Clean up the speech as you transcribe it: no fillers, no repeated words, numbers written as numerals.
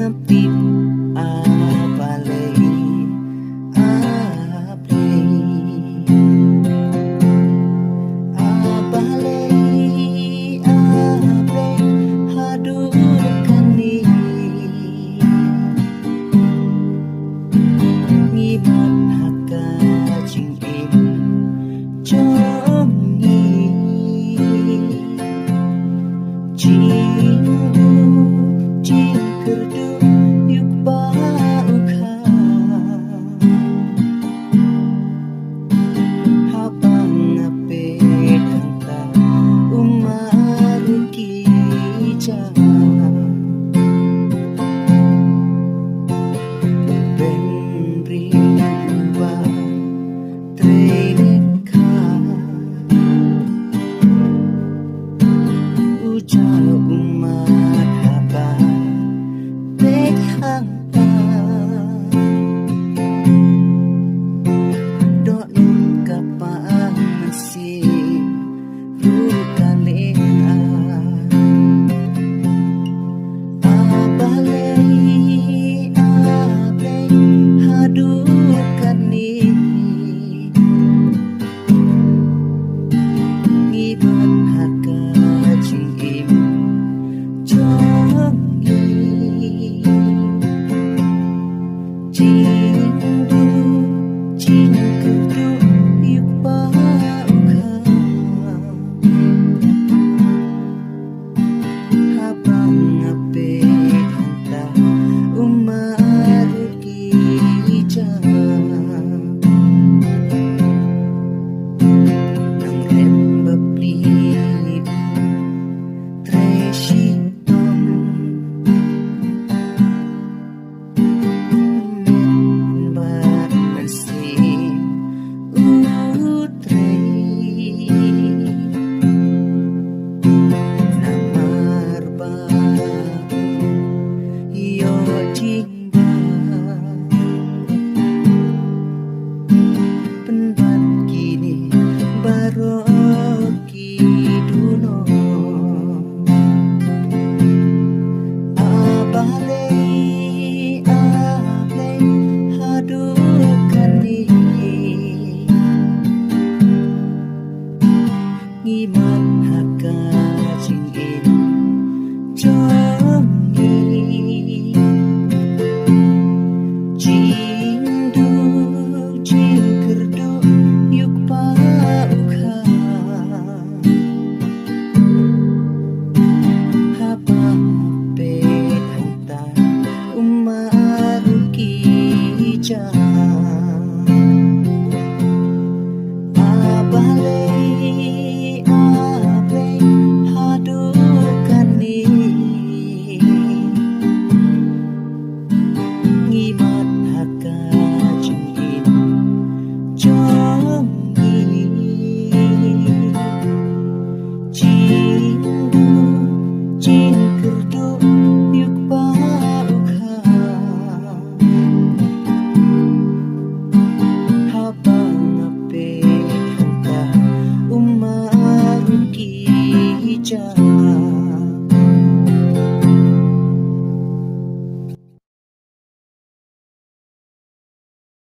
ngapit abalay hadukani ngibat hakajing im jongi jingdu jingkerdu yuk bauka habang ngape dangta umar kijang umat haba bekhang pa dok kapang masih rukalin abalay hadukani ngibat hakajing im jongi jingdu jingkerdu yuk bauka habang ngape hanta umar kijang nang embapli penbat kini baroki duno abalay hadukani ngimat hakajing im jongi jingdu jingkerdu yuk bauka habang pe hanta umar kijang